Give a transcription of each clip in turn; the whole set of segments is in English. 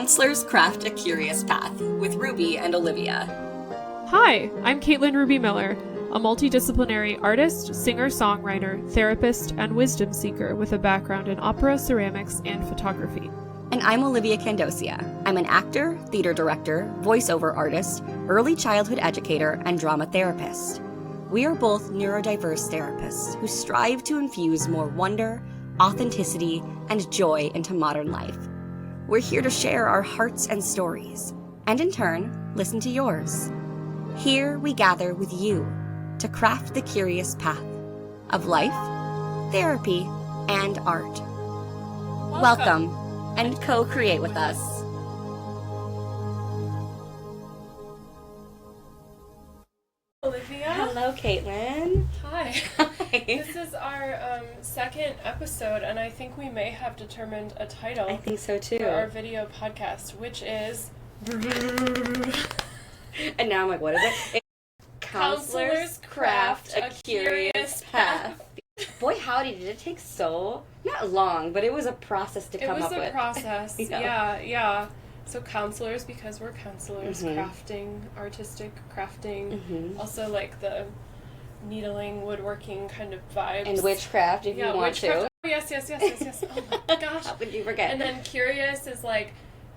Counselors Craft a Curious Path with Ruby and Olivia. Hi, I'm Caitlin Ruby Miller, a multidisciplinary artist, singer-songwriter, therapist, and wisdom seeker with a background in opera, ceramics, and photography. And I'm Olivia Candosia. I'm an actor, theater director, voiceover artist, early childhood educator, and drama therapist. We are both neurodiverse therapists who strive to infuse more wonder, authenticity, and joy into modern life. We're here to share our hearts and stories, and in turn, listen to yours. Here we gather with you to craft the curious path of life, therapy, and art. Welcome and co-create with us. Olivia. Hello, Caitlin. Hi. Hi. This is our second episode, and I think we may have determined a title I think so too. for our video podcast, which is And now I'm like, what is it? It's Counselors Craft a Curious Path. Boy, howdy, did it take so, not long, but it was a process to come up with. It was a process. Yeah. So counselors, because we're counselors, crafting, artistic crafting, also like the needling, woodworking kind of vibes. And witchcraft, if you want to. Oh, yes. Oh my gosh. How could you forget? And then curious is like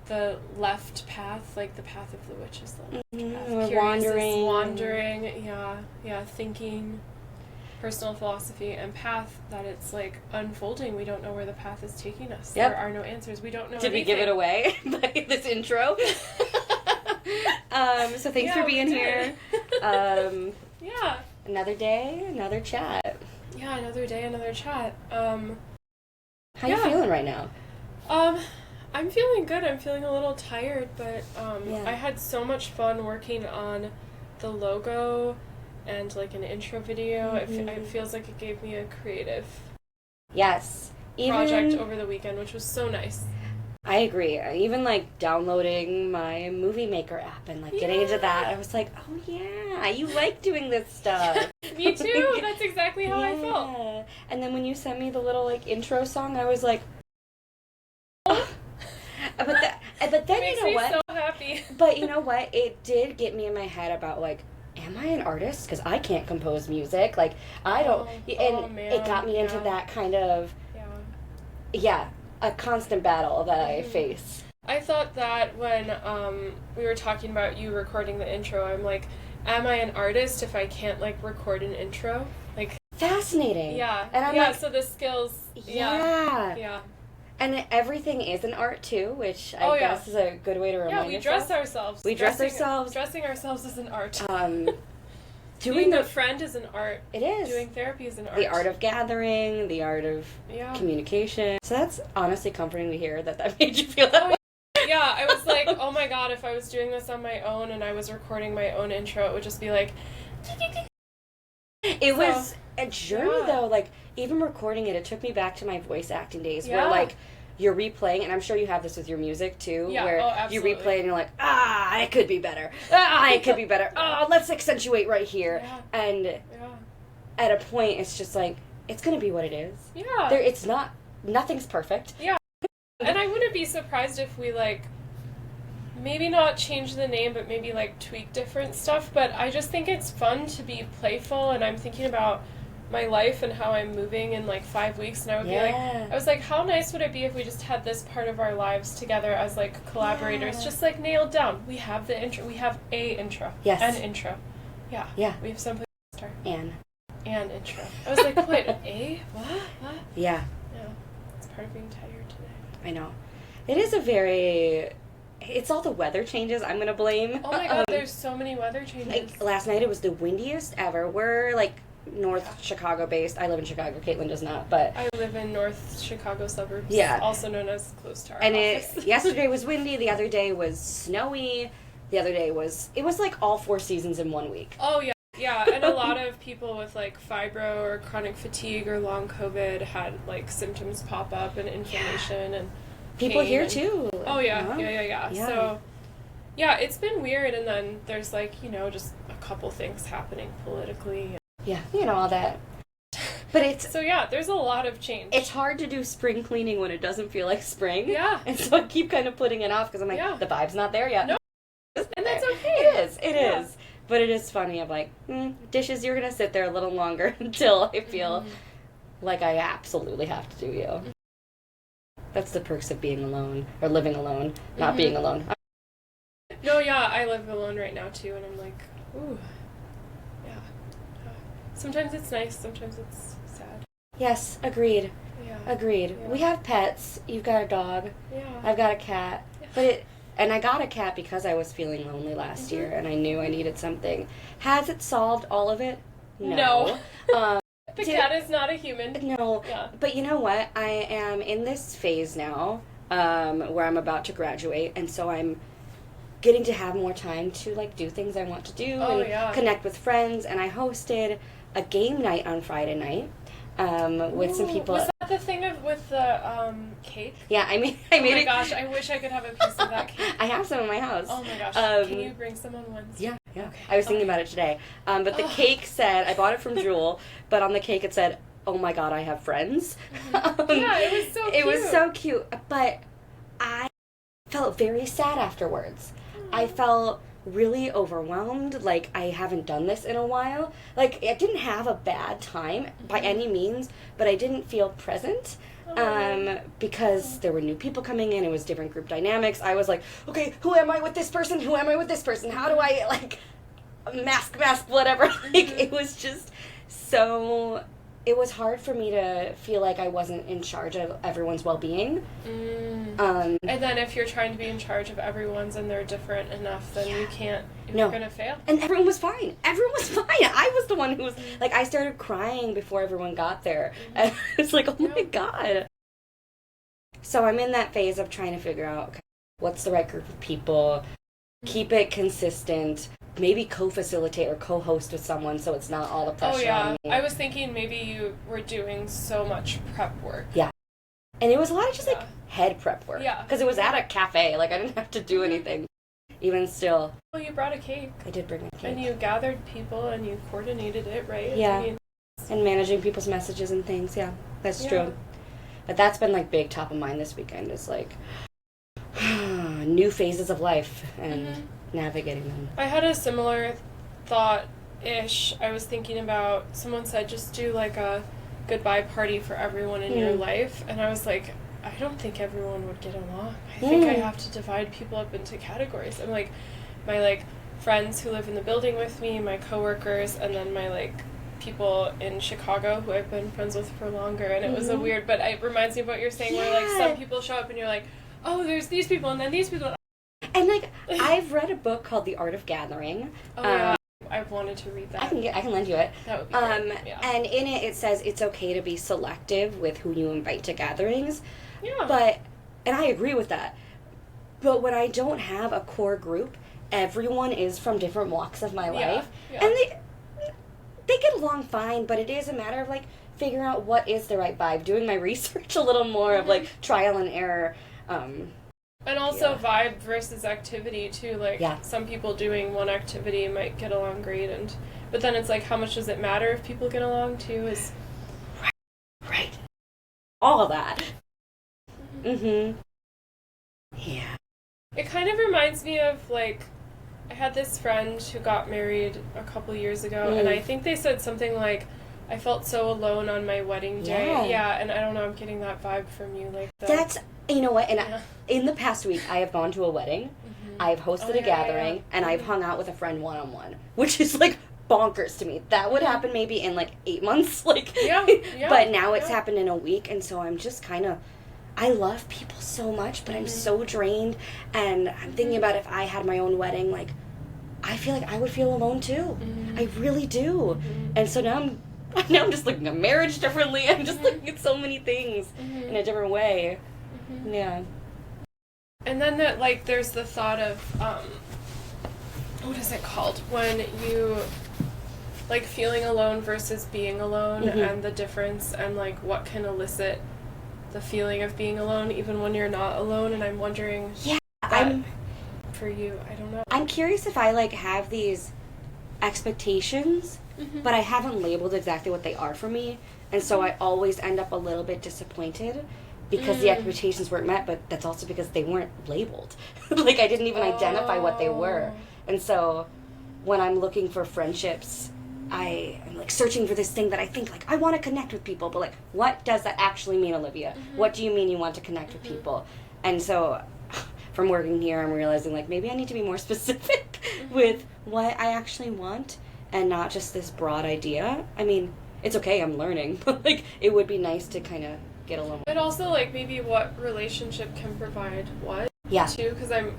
the left path, like the path of the witch is the left path. Or Curious is wandering, thinking, personal philosophy, and path, that it's like unfolding. We don't know where the path is taking us. Yep. There are no answers. We don't know Did anything. we give it away by this intro? So thanks for being here. Yeah. Another day, another chat. Yeah, another day, another chat. How you feeling right now? I'm feeling good. I'm feeling a little tired, but I had so much fun working on the logo and like an intro video. It feels like it gave me a creative project over the weekend, which was so nice. I agree. Even like downloading my Movie Maker app and like getting into that, I was like, oh yeah, you like doing this stuff. Me too. That's exactly how I felt. And then when you sent me the little like intro song, I was like, oh. But then It you know what? makes me so happy. But you know what? It did get me in my head about like, am I an artist? Because I can't compose music. Like I don't. It got me into that kind of a constant battle that I face. I thought that when we were talking about you recording the intro, I'm like, am I an artist if I can't like record an intro? Like fascinating. Yeah. And I'm like, so the skills. Yeah. And everything is an art too, which I guess is a good way to remind yourself. Yeah, we dress ourselves. Dressing ourselves is an art. Being a friend is an art. It is. Doing therapy is an art. The art of gathering, the art of communication. So that's honestly comforting to hear that made you feel that way. Yeah, I was like, oh my god, if I was doing this on my own and I was recording my own intro, it would just be like... It was a journey though, like even recording it took me back to my voice acting days where like you're replaying, and I'm sure you have this with your music too, where you replay and you're like, it could be better. It could be better. Let's accentuate right here. And at a point it's just like, it's gonna be what it is. Nothing's perfect. Yeah. And I wouldn't be surprised if we like maybe not change the name, but maybe like tweak different stuff. But I just think it's fun to be playful, and I'm thinking about my life and how I'm moving in like 5 weeks, and I would be like, I was like, how nice would it be if we just had this part of our lives together as like collaborators, just like nailed down. We have the intro, we have a intro, an intro, we have some place to start, and intro. I was like, wait, what? Yeah, it's part of being tired today. I know, it is it's all the weather changes I'm gonna blame. Oh my god, there's so many weather changes. Like last night it was the windiest ever. We're like North Chicago based. I live in Chicago. Caitlin does not, but I live in North Chicago suburbs. Also known as close to our office. Yesterday was windy. The other day was snowy. The other day was like all 4 seasons in 1 week. Oh yeah, and a lot of people with like fibro or chronic fatigue or long COVID had like symptoms pop up and inflammation and people here too. Oh yeah. So yeah, it's been weird, and then there's like just a couple things happening politically. Yeah, all that. But it's So yeah, there's a lot of change. it's hard to do spring cleaning when it doesn't feel like spring. Yeah. And so I keep kind of putting it off because I'm like, Yeah. the vibe's not there yet. No. And that's okay. It is. It Yeah. is. But it is funny. I'm like, dishes, you're going to sit there a little longer until I feel like I absolutely have to do you. That's the perks of being alone, or living alone, not being alone. No, yeah, I live alone right now too, and I'm like, ooh, yeah. Sometimes it's nice, sometimes it's sad. Yes, agreed. Yeah. Agreed. Yeah. We have pets. You've got a dog. Yeah. I've got a cat. Yeah. And I got a cat because I was feeling lonely last year, and I knew I needed something. Has it solved all of it? No. The Did- cat is not a human. No. Yeah. But you know what? I am in this phase now where I'm about to graduate, and so I'm getting to have more time to like do things I want to do and connect with friends. And I hosted a game night on Friday night with some people. Was that the thing with the cake? Yeah, I made it. Oh my gosh, I wish I could have a piece of that cake. I have some in my house. Oh my gosh, can you bring some on Wednesday? Yeah. Okay. I was thinking about it today. But the cake said, I bought it from Jewel, but on the cake it said, "Oh my god, I have friends." Yeah, it was so cute. It was so cute, but I felt very sad afterwards. I felt really overwhelmed, like I haven't done this in a while. Like, I didn't have a bad time by any means, but I didn't feel present. Because there were new people coming in, it was different group dynamics. I was like, okay, who am I with this person? Who am I with this person? How do I, like, mask, whatever. Like, it was just so, it was hard for me to feel like I wasn't in charge of everyone's well-being. And then if you're trying to be in charge of everyone's and they're different enough, then you can't, you're going to fail. And everyone was fine. Everyone was fine. I was the one who was, like, I started crying before everyone got there. And it's like, oh my god. So I'm in that phase of trying to figure out, okay, what's the right group of people, keep it consistent, maybe co-facilitate or co-host with someone so it's not all the pressure on me. I was thinking maybe you were doing so much prep work. Yeah. And it was a lot of just, like, head prep work. Yeah. Because it was at a cafe. Like, I didn't have to do anything. Even still. Well, you brought a cake. I did bring a cake. And you gathered people and you coordinated it, right? Yeah. I mean, and managing people's messages and things. Yeah, that's true. But that's been, like, big top of mind this weekend is, like, new phases of life and navigating them. I had a similar thought-ish. I was thinking about, someone said just do, like, a goodbye party for everyone in your life. And I was like, I don't think everyone would get along. I think I have to divide people up into categories. I'm like, my, like, friends who live in the building with me, my coworkers, and then my, like, people in Chicago who I've been friends with for longer. And it was a weird, but it reminds me of what you're saying, where, like, some people show up and you're like, oh, there's these people and then these people. And, like, I've read a book called The Art of Gathering. Oh, yeah. I've wanted to read that. I can lend you it. That would be great. Yeah. And in it says it's okay to be selective with who you invite to gatherings. Yeah. And I agree with that. But when I don't have a core group, everyone is from different walks of my life. Yeah. And they get along fine, but it is a matter of, like, figuring out what is the right vibe, doing my research a little more of, like, trial and error. And also vibe versus activity too. Like some people doing one activity might get along great, but then it's like, how much does it matter if people get along too? Is right. All of that. Yeah. It kind of reminds me of, like, I had this friend who got married a couple years ago, and I think they said something like, I felt so alone on my wedding day. Yeah, and I don't know, I'm getting that vibe from you. Like that's, you know what, and in the past week, I have gone to a wedding, I've hosted a gathering, and I've hung out with a friend one-on-one, which is, like, bonkers to me. That would happen maybe in, like, 8 months, like, but now it's happened in a week, and so I'm just kind of, I love people so much, but I'm so drained, and I'm thinking about if I had my own wedding, like, I feel like I would feel alone too. I really do. And so now I'm just looking at marriage differently. I'm just looking at so many things in a different way. Yeah. And then there's the thought of, what is it called? When you, like, feeling alone versus being alone and the difference and, like, what can elicit the feeling of being alone even when you're not alone. And I'm wondering for you, I don't know. I'm curious if I, like, have these expectations but I haven't labeled exactly what they are for me, and so I always end up a little bit disappointed because the expectations weren't met, but that's also because they weren't labeled. Like, I didn't even identify what they were. And so when I'm looking for friendships, I am, like, searching for this thing that I think, like, I want to connect with people, but, like, what does that actually mean, Olivia? What do you mean you want to connect with people? And so from working here, I'm realizing, like, maybe I need to be more specific with what I actually want and not just this broad idea. I mean, it's okay, I'm learning, but, like, it would be nice to kind of get a little more. But also, like, maybe what relationship can provide what, Yeah. too, because I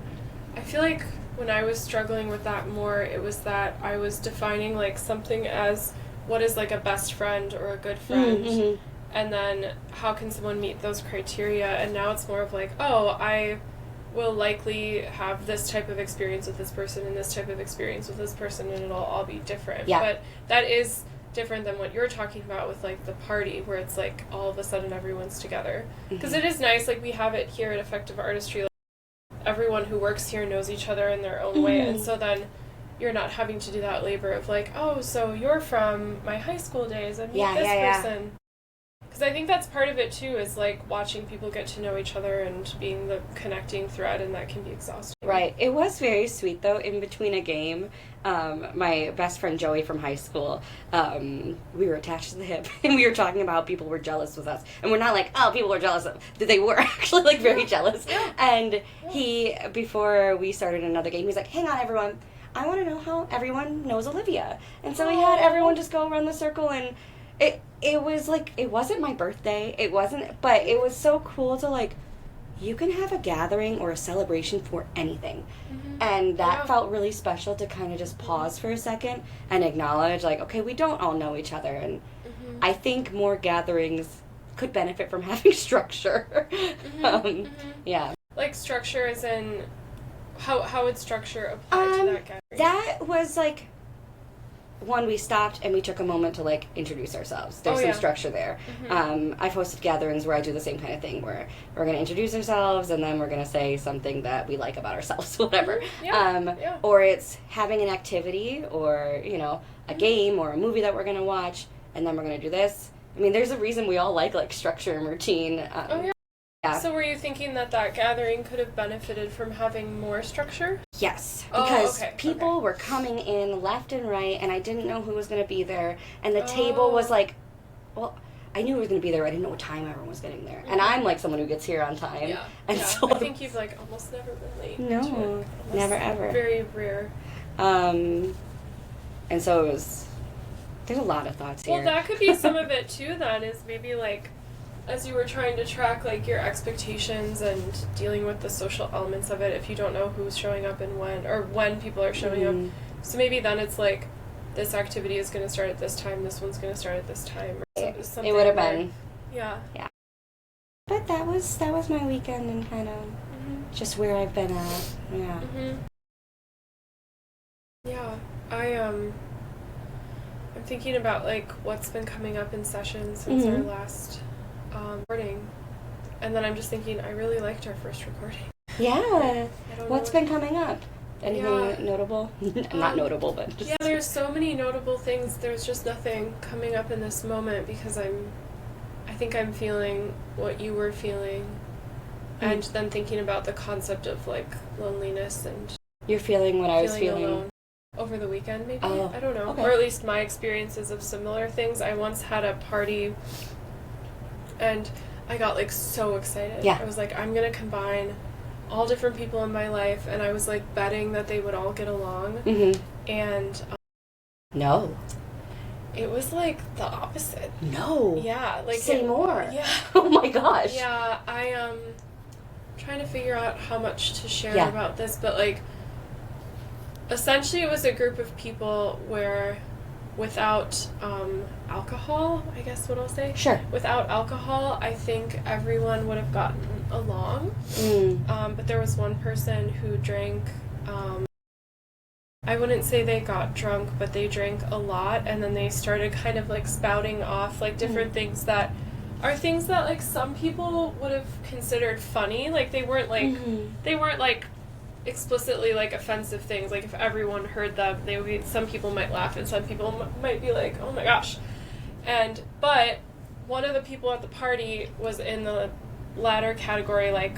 feel like when I was struggling with that more, it was that I was defining, like, something as what is, like, a best friend or a good friend, and then how can someone meet those criteria, and now it's more of, like, oh, I will likely have this type of experience with this person and this type of experience with this person, and it'll all be different. Yeah. But that is different than what you're talking about with, like, the party, where it's, like, all of a sudden everyone's together. Because it is nice, like, we have it here at Effective Artistry, like, everyone who works here knows each other in their own way, and so then you're not having to do that labor of, like, oh, so you're from my high school days, and meet this person. Because I think that's part of it, too, is, like, watching people get to know each other and being the connecting thread, and that can be exhausting. Right. It was very sweet, though, in between a game. My best friend Joey from high school, we were attached to the hip, and we were talking about how people were jealous with us. And we're not like, oh, people were jealous. They were actually, like, very jealous. Yeah. And he, before we started another game, he's like, hang on, everyone. I want to know how everyone knows Olivia. And so we had everyone just go around the circle, and it was, like, it wasn't my birthday. It wasn't, but it was so cool to, like, you can have a gathering or a celebration for anything. And that felt really special to kind of just pause for a second and acknowledge, like, okay, we don't all know each other. And I think more gatherings could benefit from having structure. Yeah. Like, structure as in, how would structure apply to that gathering? That was, like, one, we stopped and we took a moment to, like, introduce ourselves. There's some structure there. I've hosted gatherings where I do the same kind of thing, where we're going to introduce ourselves and then we're going to say something that we like about ourselves, whatever. Or it's having an activity or, you know, a game or a movie that we're going to watch, and then we're going to do this. I mean, there's a reason we all like structure and routine. Yeah. So were you thinking that gathering could have benefited from having more structure? Yes, because people were coming in left and right, and I didn't know who was going to be there, and the table was like, well, I knew it was going to be there, I didn't know what time everyone was getting there, and I'm, like, someone who gets here on time. So I think you've, like, almost never been late. No, never ever. Very rare. And so it was, there's a lot of thoughts here. Well, that could be some of it, too, then, is maybe, like, as you were trying to track, like, your expectations and dealing with the social elements of it, if you don't know who's showing up and when, or when people are showing up. So maybe then it's like, this activity is going to start at this time, this one's going to start at this time. Or something it would have been. Yeah. But that was my weekend and kind of just where I've been at. Yeah. Yeah. I'm thinking about, like, what's been coming up in sessions since our last recording, and then I'm just thinking I really liked our first recording. Yeah. What's been coming up? Anything notable? Not notable, but just... Yeah, there's so many notable things. There's just nothing coming up in this moment because I think I'm feeling what you were feeling, and then thinking about the concept of, like, loneliness and... You're feeling what I was feeling. Alone. Over the weekend, maybe? Oh, I don't know. okay. Or at least my experiences of similar things. I once had a party and I got, like, so excited. Yeah. I was like, I'm going to combine all different people in my life, and I was, like, betting that they would all get along. And no. It was, like, the opposite. No. Yeah. Like, say more. Yeah. Oh my gosh. Yeah, I'm trying to figure out how much to share about this, but, like, essentially it was a group of people where without alcohol, I guess what I'll say. Sure. Without alcohol, I think everyone would have gotten along. But there was one person who drank, I wouldn't say they got drunk, but they drank a lot, and then they started kind of, like, spouting off, like, different things that are things that, like, some people would have considered funny. Like, they weren't, like, explicitly like offensive things. Like if everyone heard them, they would be, some people might laugh and some people might be like, oh my gosh. But one of the people at the party was in the latter category, like,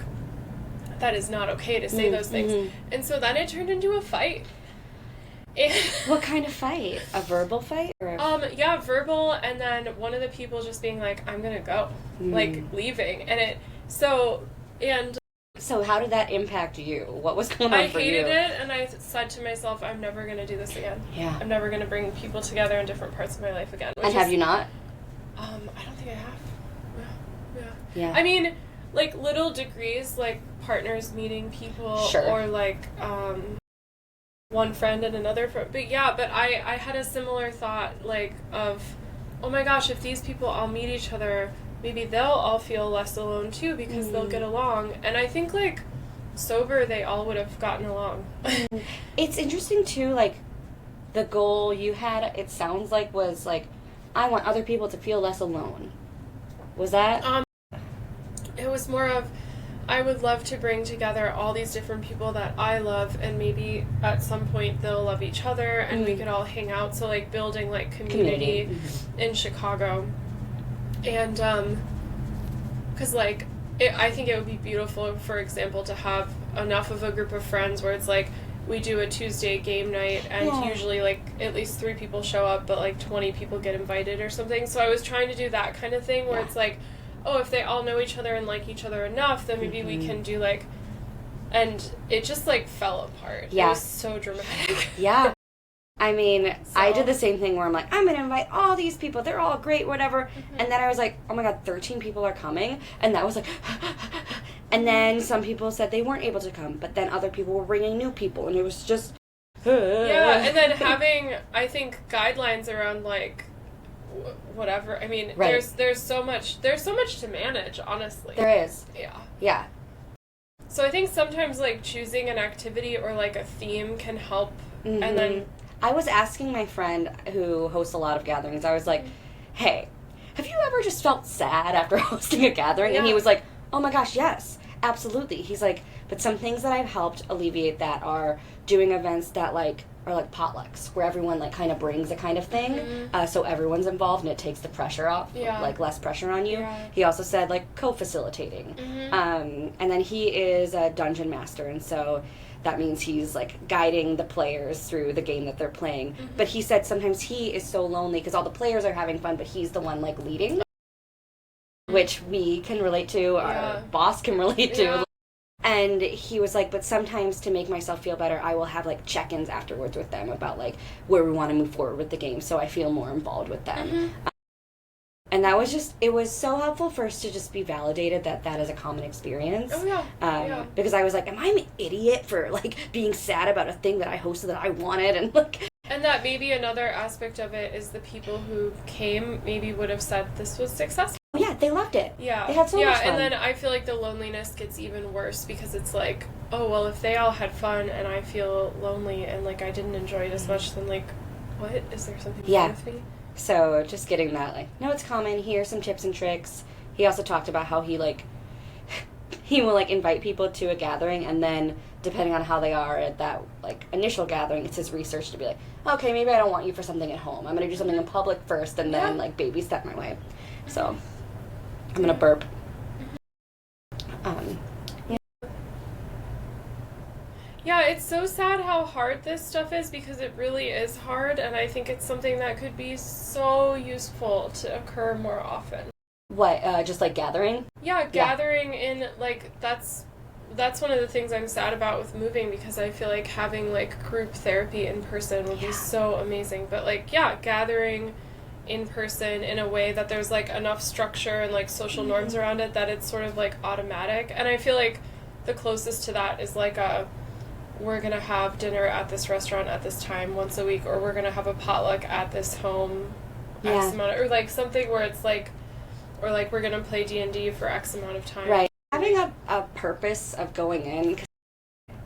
that is not okay to say those things. And so then it turned into a fight. What kind of fight? A verbal fight? Or yeah, verbal, and then one of the people just being like, I'm gonna go. Like, leaving. So how did that impact you? What was going on for you? I hated it, and I said to myself, I'm never gonna do this again. Yeah. I'm never gonna bring people together in different parts of my life again. And have you not? I don't think I have. Yeah. I mean, like, little degrees, like, partners meeting people, Sure. or, like, one friend and another friend. But, yeah, I had a similar thought, like, of, oh my gosh, if these people all meet each other, maybe they'll all feel less alone, too, because they'll get along. And I think, like, sober, they all would have gotten along. It's interesting, too, like, the goal you had, it sounds like, was, like, I want other people to feel less alone. Was that? It was more of, I would love to bring together all these different people that I love, and maybe at some point they'll love each other, and we could all hang out. So, like, building, like, community in Chicago. And, because, like, I think it would be beautiful, for example, to have enough of a group of friends where it's, like, we do a Tuesday game night, and usually, like, at least 3 people show up, but, like, 20 people get invited or something. So I was trying to do that kind of thing where it's, like, oh, if they all know each other and like each other enough, then maybe we can do, like, and it just, like, fell apart. Yeah. It was so dramatic. Yeah. I mean, I did the same thing where I'm like, I'm going to invite all these people. They're all great, whatever. And then I was like, oh my God, 13 people are coming. And that was like, and then some people said they weren't able to come. But then other people were bringing new people. And it was just, yeah, and then having, I think, guidelines around, like, whatever. I mean, there's so much to manage, honestly. There is. Yeah. So I think sometimes, like, choosing an activity or, like, a theme can help. And then I was asking my friend who hosts a lot of gatherings, I was like, hey, have you ever just felt sad after hosting a gathering? And he was like, oh my gosh, yes, absolutely. He's like, but some things that I've helped alleviate that are doing events that, like, are like potlucks, where everyone, like, kind of brings a kind of thing, so everyone's involved and it takes the pressure off, like, less pressure on you. He also said, like, co-facilitating. And then he is a dungeon master, and so that means he's, like, guiding the players through the game that they're playing. But he said sometimes he is so lonely because all the players are having fun, but he's the one, like, leading, which we can relate to, our boss can relate to. And he was like, but sometimes to make myself feel better, I will have, like, check-ins afterwards with them about, like, where we want to move forward with the game, so I feel more involved with them. And that was just, it was so helpful for us to just be validated that that is a common experience. Because I was like, am I an idiot for, like, being sad about a thing that I hosted that I wanted? And, like... And that maybe another aspect of it is the people who came maybe would have said this was successful. Yeah, they loved it. Yeah. They had so much fun. And then I feel like the loneliness gets even worse because it's like, oh, well, if they all had fun and I feel lonely and, like, I didn't enjoy it as much, then, like, what? Is there something wrong with me? So just getting that, like, no, it's common. Here are some tips and tricks. He also talked about how he, like, he will, like, invite people to a gathering, and then depending on how they are at that, like, initial gathering, it's his research to be like, okay, maybe I don't want you for something at home. I'm going to do something in public first and then, like, baby step my way. So I'm going to burp. Yeah, it's so sad how hard this stuff is because it really is hard, and I think it's something that could be so useful to occur more often. What, just, like, gathering? Yeah, gathering in, like, that's one of the things I'm sad about with moving because I feel like having, like, group therapy in person would be so amazing. But, like, gathering in person in a way that there's, like, enough structure and, like, social norms around it that it's sort of, like, automatic. And I feel like the closest to that is, like, we're going to have dinner at this restaurant at this time once a week, or we're going to have a potluck at this home X amount, or, like, something where it's, like, or, like, we're going to play D&D for X amount of time. Right. Having a purpose of going in, cause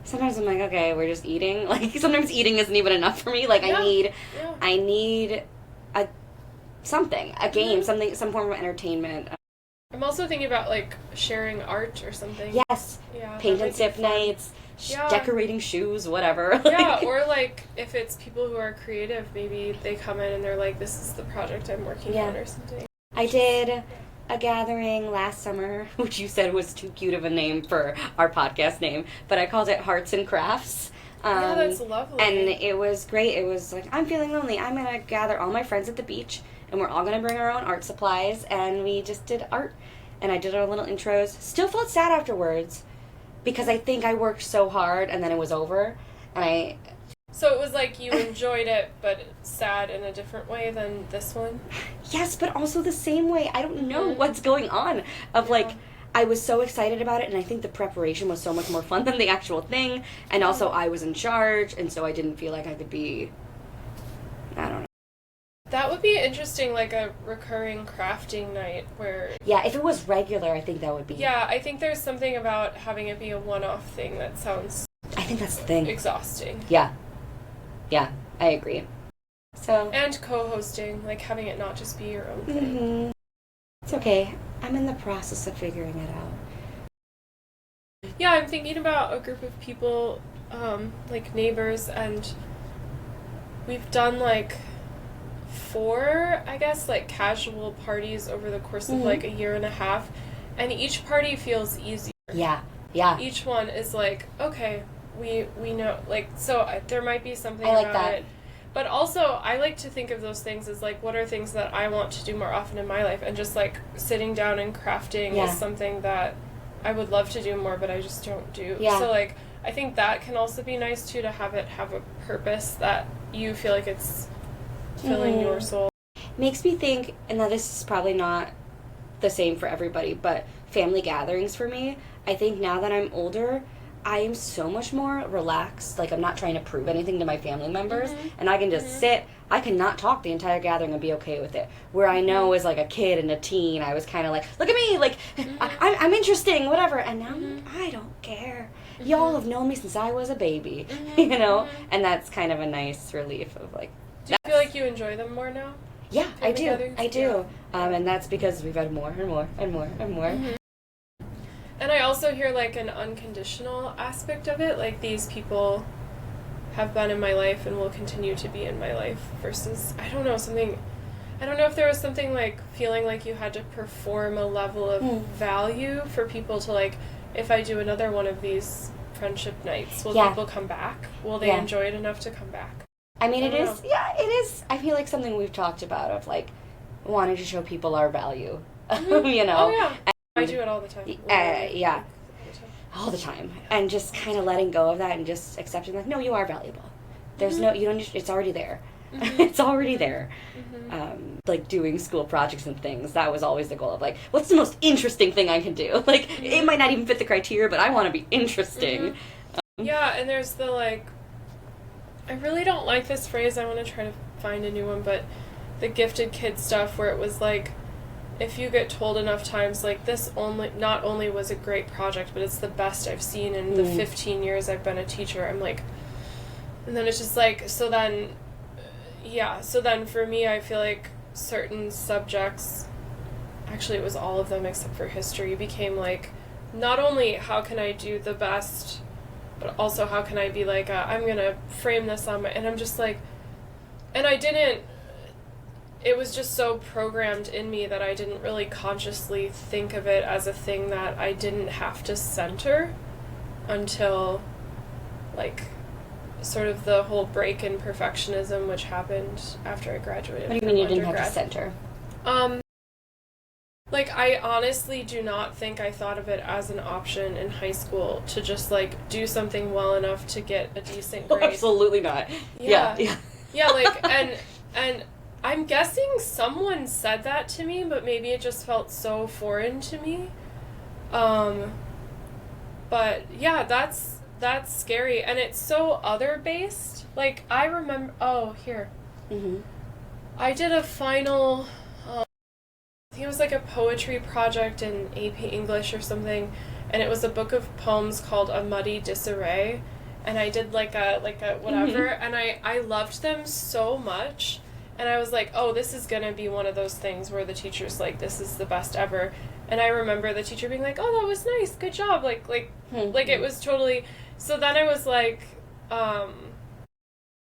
sometimes I'm like, okay, we're just eating. Like, sometimes eating isn't even enough for me. Like, I need a game, some form of entertainment. I'm also thinking about, like, sharing art or something. Yes. Yeah. Paint and sip nights, Yeah. decorating shoes, whatever. Yeah, or like if it's people who are creative, maybe they come in and they're like, this is the project I'm working on or something. I did a gathering last summer, which you said was too cute of a name for our podcast name, but I called it Hearts and Crafts. Yeah, that's lovely. And it was great. It was like, I'm feeling lonely. I'm going to gather all my friends at the beach, and we're all going to bring our own art supplies, and we just did art. And I did our little intros. Still felt sad afterwards, because I think I worked so hard, and then it was over. And So it was like you enjoyed it, but sad in a different way than this one? Yes, but also the same way. I don't know what's going on. I was so excited about it, and I think the preparation was so much more fun than the actual thing. And also, I was in charge, and so I didn't feel like I could be, I don't know. That would be interesting, like a recurring crafting night where... Yeah, if it was regular, I think that would be... Yeah, I think there's something about having it be a one-off thing that sounds... I think that's the thing. Exhausting. Yeah. Yeah, I agree. So... And co-hosting, like having it not just be your own thing. Mm-hmm. It's okay. I'm in the process of figuring it out. Yeah, I'm thinking about a group of people, like neighbors, and we've done like 4, I guess, like casual parties over the course of like a year and a half, and each party feels easier. Yeah. Each one is like, okay, we know, like, so there might be something I like about that. it. But also, I like to think of those things as, like, what are things that I want to do more often in my life? And just, like, sitting down and crafting is something that I would love to do more, but I just don't do. Yeah. So, like, I think that can also be nice, too, to have it have a purpose that you feel like it's filling your soul. Makes me think, and now this is probably not the same for everybody, but family gatherings for me, I think now that I'm older, I am so much more relaxed. Like, I'm not trying to prove anything to my family members, and I can just sit. I can not talk the entire gathering and be okay with it. Where I know as, like, a kid and a teen, I was kind of like, look at me, like, I'm interesting, whatever. And now I don't care. Y'all have known me since I was a baby, you know? And that's kind of a nice relief of, like... Do you feel like you enjoy them more now? Yeah, I Family do. gatherings? I do. And that's because we've had more and more and more and more. And I also hear, like, an unconditional aspect of it. Like, these people have been in my life and will continue to be in my life versus, I don't know if there was something, like, feeling like you had to perform a level of value for people to, like, if I do another one of these friendship nights, will people come back? Will they enjoy it enough to come back? I mean, it is, I feel like something we've talked about of, like, wanting to show people our value, you know? Oh, yeah. I do it all the time. All the time. And just kind of letting go of that and just accepting, like, no, you are valuable. There's no, you don't, it's already there. It's already there. Like, doing school projects and things, that was always the goal of, like, what's the most interesting thing I can do? Like, it might not even fit the criteria, but I want to be interesting. Yeah, and there's the, like, I really don't like this phrase, I want to try to find a new one, but the gifted kid stuff where it was, like, if you get told enough times, like, this not only was a great project, but it's the best I've seen in the 15 years I've been a teacher, I'm like, and then it's just like, so then for me, I feel like certain subjects, actually it was all of them except for history, became like, not only how can I do the best, but also how can I be like, I'm gonna frame this on my, and I'm just like, and I didn't, it was just so programmed in me that I didn't really consciously think of it as a thing that I didn't have to center until, like, sort of the whole break in perfectionism which happened after I graduated. What do you mean you didn't have to center? Like, I honestly do not think I thought of it as an option in high school to just, like, do something well enough to get a decent grade. Absolutely not. Yeah. Yeah, like, and I'm guessing someone said that to me, but maybe it just felt so foreign to me. But yeah, that's scary, and it's so other-based. Like, I remember, I did a final, I think it was like a poetry project in AP English or something, and it was a book of poems called A Muddy Disarray, and I did like a whatever, and I loved them so much. And I was like, oh, this is going to be one of those things where the teacher's like, this is the best ever. And I remember the teacher being like, oh, that was nice. Good job. Like it was totally... So then I was like, oh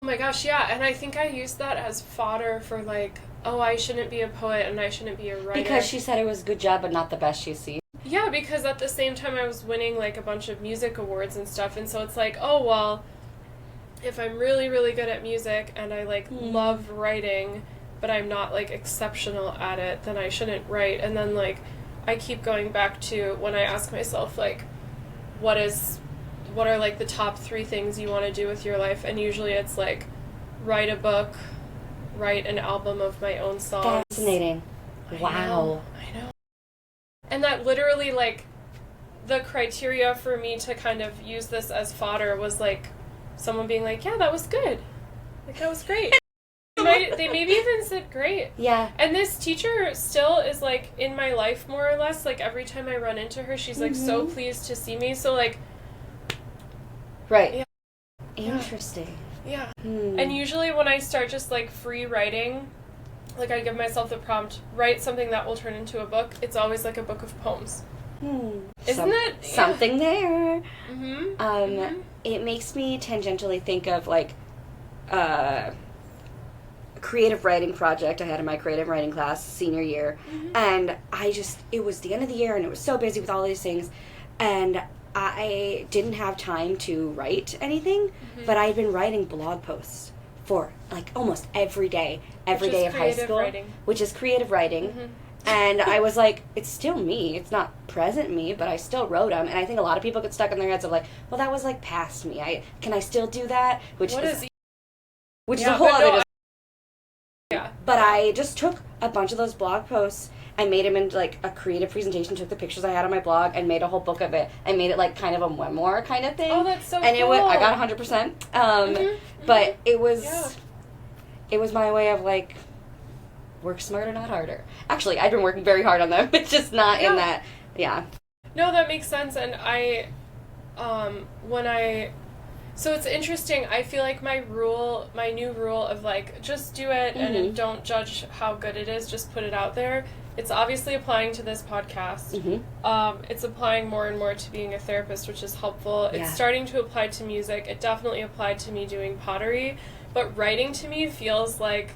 my gosh, yeah. And I think I used that as fodder for like, oh, I shouldn't be a poet and I shouldn't be a writer. Because she said it was a good job, but not the best she's seen. Yeah, because at the same time I was winning like a bunch of music awards and stuff, and so it's like, oh well, if I'm really, really good at music and I like love writing, but I'm not like exceptional at it, then I shouldn't write. And then like I keep going back to when I ask myself like, what are like the top 3 things you want to do with your life, and usually it's like write a book, write an album of my own songs. Fascinating. Wow. I know. And that literally, like, the criteria for me to kind of use this as fodder was, like, someone being like, yeah, that was good. Like, that was great. They maybe even said great. Yeah. And this teacher still is, like, in my life, more or less. Like, every time I run into her, she's, like, so pleased to see me. So, like... Right. Yeah. Interesting. Yeah. And usually when I start just, like, free writing... Like, I give myself the prompt, write something that will turn into a book. It's always, like, a book of poems. Isn't that... Yeah. Something there. Mm-hmm. It makes me tangentially think of, like, a creative writing project I had in my creative writing class senior year. And it was the end of the year, and it was so busy with all these things. And I didn't have time to write anything, but I had been writing blog posts for like almost every day of high school, which is creative writing. And I was like, it's still me. It's not present me, but I still wrote them. And I think a lot of people get stuck in their heads of like, well, that was like past me. Can I still do that? Which is a whole other. But I just took a bunch of those blog posts and made them into like a creative presentation, took the pictures I had on my blog and made a whole book of it and made it like kind of a memoir kind of thing. Oh, that's so and cool. I got 100%. But it was my way of like, work smarter, not harder. Actually, I've been working very hard on them, but just not in that, No, that makes sense. And so it's interesting. I feel like my new rule of like, just do it and don't judge how good it is, just put it out there. It's obviously applying to this podcast. It's applying more and more to being a therapist, which is helpful. It's starting to apply to music. It definitely applied to me doing pottery. But writing to me feels like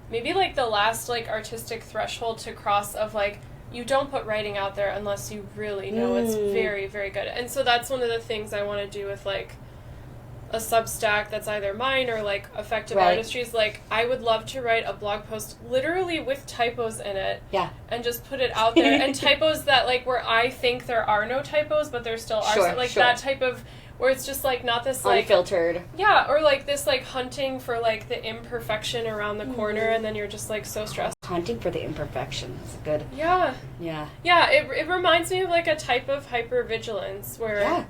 maybe like the last like artistic threshold to cross of like, you don't put writing out there unless you really know it's very, very good. And so that's one of the things I want to do with like a Substack that's either mine or like Effective Artistry's. Like, I would love to write a blog post literally with typos in it. Yeah. And just put it out there. And typos that like where I think there are no typos, but there still are. So, like that type of where it's just like not this like unfiltered. Yeah, or like this like hunting for like the imperfection around the corner, and then you're just like so stressed. Hunting for the imperfection is good. Yeah. Yeah. Yeah, it reminds me of like a type of hypervigilance where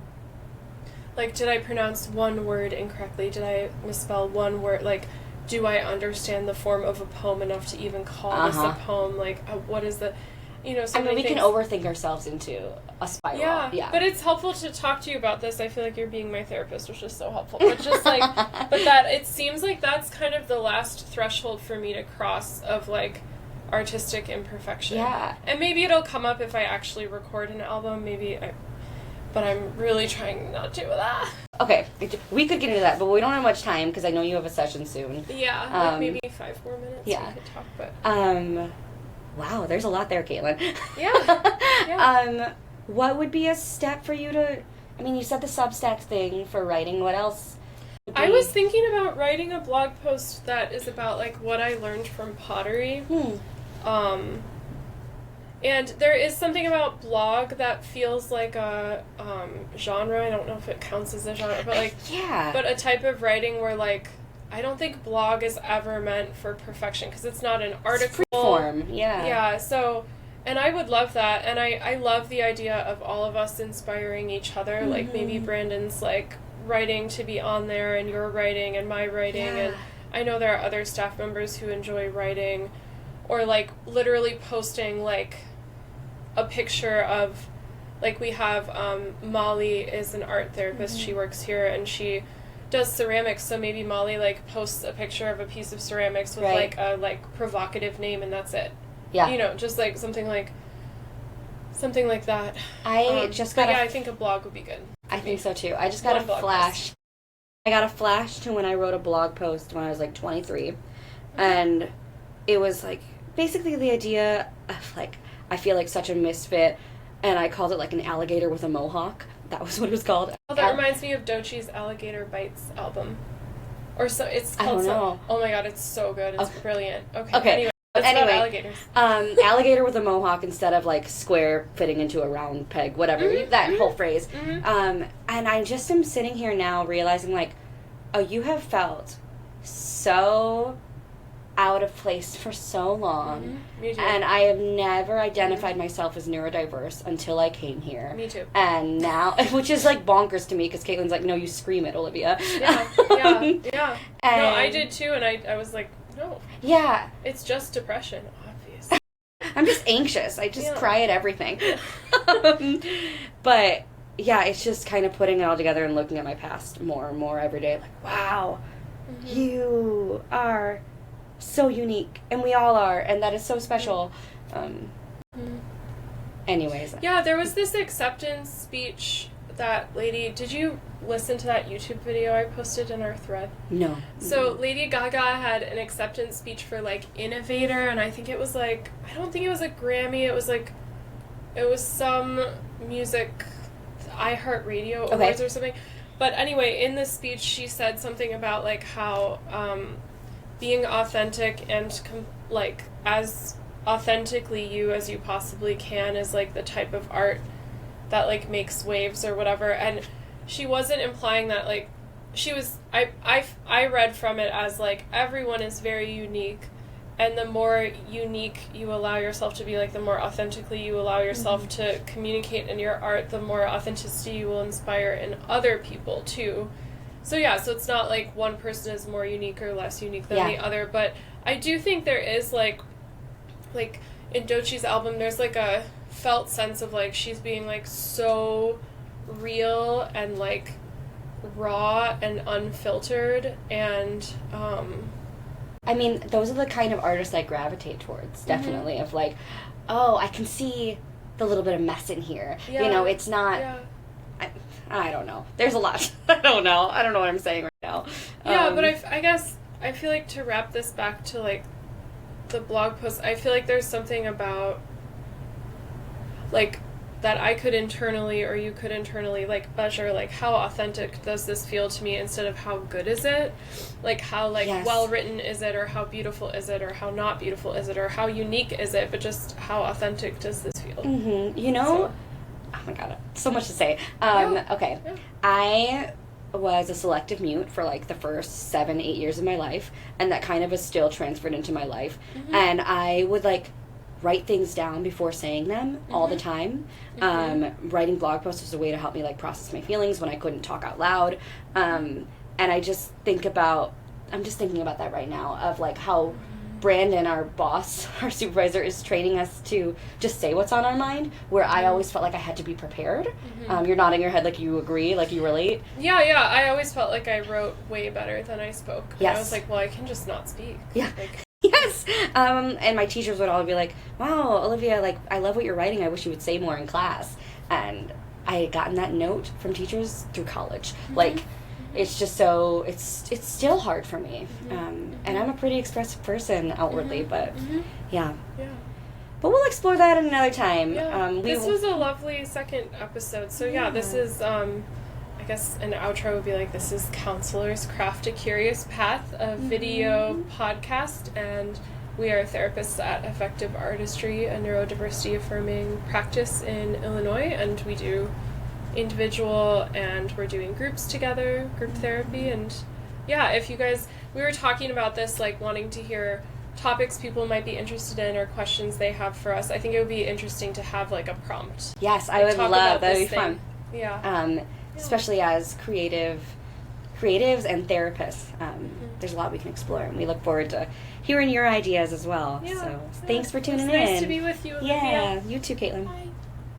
like, did I pronounce one word incorrectly? Did I misspell one word? Like, do I understand the form of a poem enough to even call this a poem? Like, what is the, so we can overthink ourselves into a spiral. Yeah, but it's helpful to talk to you about this. I feel like you're being my therapist, which is so helpful. But just like, but that, it seems like that's kind of the last threshold for me to cross of like artistic imperfection. Yeah. And maybe it'll come up if I actually record an album. But I'm really trying not to with that. Okay, we could get into that, but we don't have much time because I know you have a session soon. Yeah, like maybe 5 more minutes we could talk, but... Wow, there's a lot there, Caitlin. Yeah. What would be a step for you to... I mean, you said the Substack thing for writing. What else? I was thinking about writing a blog post that is about, like, what I learned from pottery. And there is something about blog that feels like a genre. I don't know if it counts as a genre, but like, but a type of writing where like, I don't think blog is ever meant for perfection because it's not an article. It's free form, Yeah, so, and I would love that, and I love the idea of all of us inspiring each other. Like maybe Brandon's like writing to be on there, and your writing and my writing, and I know there are other staff members who enjoy writing, or like literally posting like a picture of, like we have Molly is an art therapist. She works here and she does ceramics, so maybe Molly like posts a picture of a piece of ceramics with like a like provocative name, and that's it. Just like something like that. I just got I think a blog would be good. I think so too. I just got a flash. I got a flash to when I wrote a blog post when I was like 23. And it was like basically the idea of like, I feel like such a misfit, and I called it like an alligator with a mohawk. That was what it was called. Oh, that reminds me of Doechie's Alligator Bites album. Or so it's called. I don't know. Oh my god, it's so good. It's brilliant. Okay. Okay. Anyway, about alligators. Alligator with a mohawk instead of like square fitting into a round peg, whatever. That whole phrase. And I just am sitting here now realizing like, oh, you have felt so out of place for so long. Me too. And I have never identified myself as neurodiverse until I came here. Me too. And now, which is like bonkers to me because Caitlin's like, no, you scream it, Olivia. Yeah. And no, I did too, and I was like, no. Yeah. It's just depression, obviously. I'm just anxious. I just cry at everything. But yeah, it's just kind of putting it all together and looking at my past more and more every day. Like, wow, you are so unique, and we all are, and that is so special. Anyways. Yeah, there was this acceptance speech that lady... Did you listen to that YouTube video I posted in our thread? No. So Lady Gaga had an acceptance speech for, like, Innovator, and I think it was, like... I don't think it was a Grammy. It was, like... It was some music... iHeartRadio Awards or something. But anyway, in this speech, she said something about, like, how... being authentic and like as authentically you as you possibly can is like the type of art that like makes waves or whatever. And she wasn't implying that like she was I read from it as like everyone is very unique, and the more unique you allow yourself to be, like the more authentically you allow yourself to communicate in your art, the more authenticity you will inspire in other people too. So yeah, so it's not like one person is more unique or less unique than the other, but I do think there is like in Doechie's album, there's like a felt sense of like she's being like so real and like raw and unfiltered, and I mean, those are the kind of artists I gravitate towards, definitely, of like, oh, I can see the little bit of mess in here. You know, it's not... I don't know. There's a lot. I don't know what I'm saying right now. Yeah, but I guess I feel like to wrap this back to like the blog post, I feel like there's something about like that I could internally or you could internally like measure like how authentic does this feel to me instead of how good is it, like how like well written is it, or how beautiful is it, or how not beautiful is it, or how unique is it, but just how authentic does this feel. You know, oh my god, so much to say. Okay, I was a selective mute for like the first 7-8 years of my life, and that kind of is still transferred into my life. And I would like write things down before saying them all the time. Writing blog posts was a way to help me like process my feelings when I couldn't talk out loud. And I just think about, I'm just thinking about that right now, of like how Brandon, our boss, our supervisor, is training us to just say what's on our mind, where I always felt like I had to be prepared. You're nodding your head like you agree, like you relate. Yeah, I always felt like I wrote way better than I spoke. Yes. I was like, well, I can just not speak. Yeah. Like, yes. And my teachers would all be like, wow, Olivia, like, I love what you're writing. I wish you would say more in class. And I had gotten that note from teachers through college. Like, it's just so, it's still hard for me. And I'm a pretty expressive person outwardly, but yeah. But we'll explore that at another time. This was a lovely second episode. So this is, I guess an outro would be like, this is Counselors Craft a Curious Path, a video podcast, and we are therapists at Effective Artistry, a neurodiversity affirming practice in Illinois, and we do individual and we're doing groups together, group therapy. And if you guys, we were talking about this, like wanting to hear topics people might be interested in or questions they have for us. I think it would be interesting to have like a prompt. Yes, I would love that. Would be fun. Yeah. Especially as creatives and therapists. There's a lot we can explore, and we look forward to hearing your ideas as well. So thanks for tuning in. It's nice to be with you, Olivia. Yeah, you too, Caitlin. Bye.